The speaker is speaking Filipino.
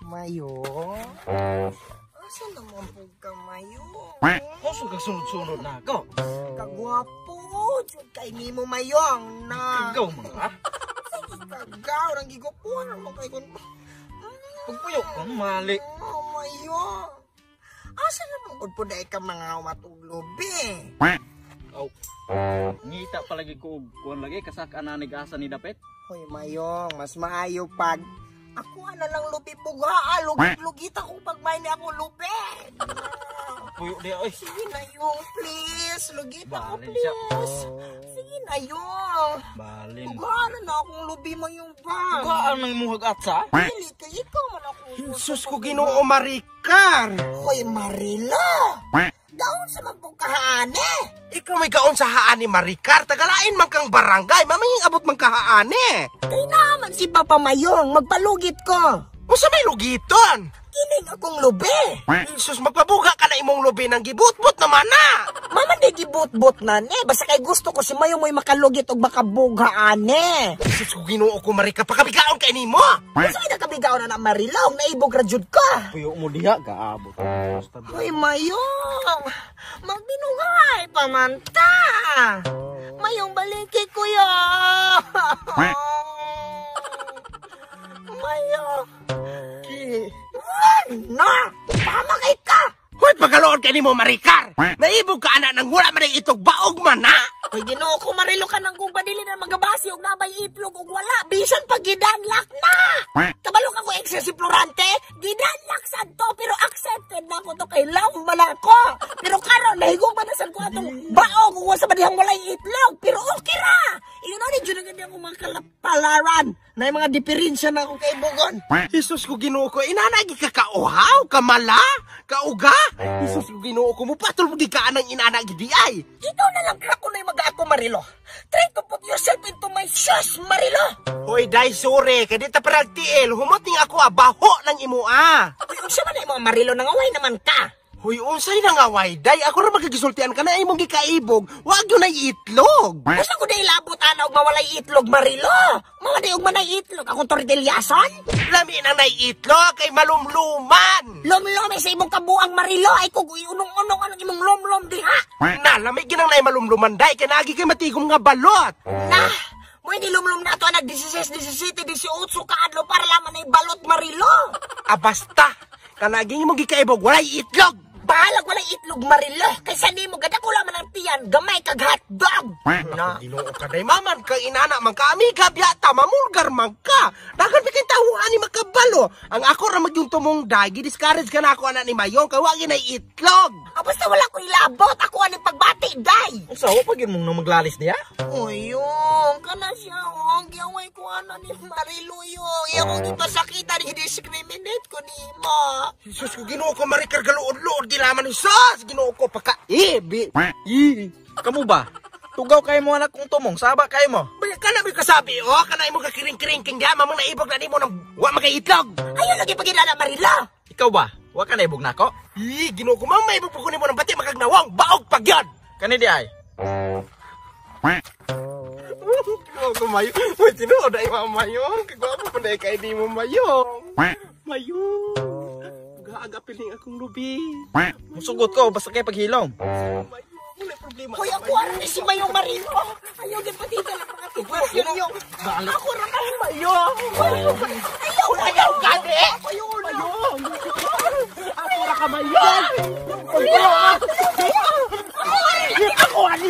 Mayong? Asa naman po ka, Mayong? Asa ka sunod-sunod na ako? Kagwapo, jud kay nimo, Mayong na. Ikaw mga? Sige, kagaw, nang gigupuan mo kay kun. Pagpuyo kong mali. Oh, Mayong. Asa naman po dahil ka mga matuglobi? Oh. Ngita palagi ko kuan lagi kasak ananig asa ni dapet. Hoy, Mayong, mas maayo pag ako na lang lupi buga, lugit-lugit ako pag may ni ako lupi. Puyo dia oy. Sige na yung, please. Lugit ako, Balin siya. please. Sige na yung. Balin. Bugaan na akong lubi mo yung bag. Gaan nang muhag atsa? Pili ka, ikaw man ako. Sus ko Ginoo Maricar. Hoy, Marilo. Daon sa magpugkahaane. Ikaw may gaon sa haan ni Maricar. Tagalain man kang barangay. Mamanging abot man kahaane. Kay naman si Papa Mayong, magpalugit ko. O sa may lugiton? Kining akong lubi. Sus, magpabuga ka na imong lubi ng gibut-but naman na. Mama, di gibut-but na ne. Basta kay gusto ko si Mayong mo'y makalugit o makabughaane. Sus ko Ginoo ko Maricar. Pakabigaon kay nimo. Basta kay nakabigaw na Marilaw, naibog radyod ka. Puyo mo diha gaabot. Hoy, Mayong! Magbinuhay pa man ta! Mayong baliki kuya! Mayong! Ay, na! Pamakay ka! Hoy, pagaloon kay nimo Maricar. Naibog ka ana nang wala man itog baog man na. Hoy, Ginoo ko marilo ka nang kung padili na magabasi og nabay itlog og wala. Bisan pag gidanlak na! Kabalo ka ko eksesiplorante, gidanlak sad to pero accepted na ko to kay love man ako. Pero karon nahigog man na sad ko atong baog ug sa badihang walay itlog pero okay ra. Iyon ni jud gandi ako mga kalapalaran. Na mga diferensya na ako kay Bugon. Jesus ko Ginoo ko, inanagi ka kauhaw, kamala, kauga. Jesus ko Ginoo ko, mupatol mo di ka anang inanagi di ay. Ikaw na lang ko na yung mag-ako, Marilo. Try to put yourself into my shoes, Marilo. Hoy, day, sorry, kaya di ta paragtiil, humating ako abaho ng imo Uy, unsa man na yung mga Marilo, nangaway naman ka. Hoy, unsay na nga way, day, ako rin magagisultian ka na imong gikaibog, wag yun ay itlog. Gusto ko na ilabot ana og mawalay itlog, Marilo. Mga di og manay itlog, akong tortilyason. Lami na nay itlog, kay malumluman. Lom-lom sa imong kabuang, Marilo. Ay kung unong-unong ang imong lom-lom diha. Na, lami ginang nay malumluman, day, kay nagi kay matigom nga balot. Nah, mo hindi lom-lom na to anak 16, 17, 18 kaadlo para laman na balot, Marilo. Basta, kanaging imong gikaibog, walay itlog. Bahalag walay itlog, Marilo. Kaysa di mo gada ko laman ang tiyan, gamay kag hotdog. Na, Ginoo ka day, maman, kang inana, man ka, amiga, biyata, mamulgar, man ka. Dagan bikin tahuan ni makabalo. Ang ako ramag yung tumong day, gidiscourage ka na ako anak ni Mayong, kay wagin ay itlog. Basta wala ko ilabot, ako anong pagbati, day. Usawa pag yun mong maglalis diha? Uyong, kana siya, giyaway ko ana ni Marilo, yung. Iyakong ipasakitan, i-discriminate ko ni Ma. Jesus ko, Ginoo ko, Maricar, galuod-luod, gilaman ni Sos, Ginoo ko, paka, Kamu ba? Tugaw kayo mo anak kong tumong, saba kayo mo. Kana may kasabi, kana mo kakiring-kiring kingga, mamang naibog na ni mo ng wa magaitlog. Ayaw lagi pagilala, Marilo. Ikaw ba? Wa ka naibog na ako? Ginoo ko, mamang maibog po kunin mo ng bati, makagnawang, baog pag yan. Kani di ay? Ginoo ko, Mayong, may tinuod ay Mayong, kagwapo mo na kay di mo, Mayong. Mayong, aga piling akong lubi. Musugot ko, basta kayo paghilom. Wala problema. Hoy, ako ano si Mayong Marilo. Ayaw din pati ka lang mga sitwasyon nyo. Ako rin ang Mayong. Ayaw gani. Mayong. Ako na ka, Mayong. Ako ano.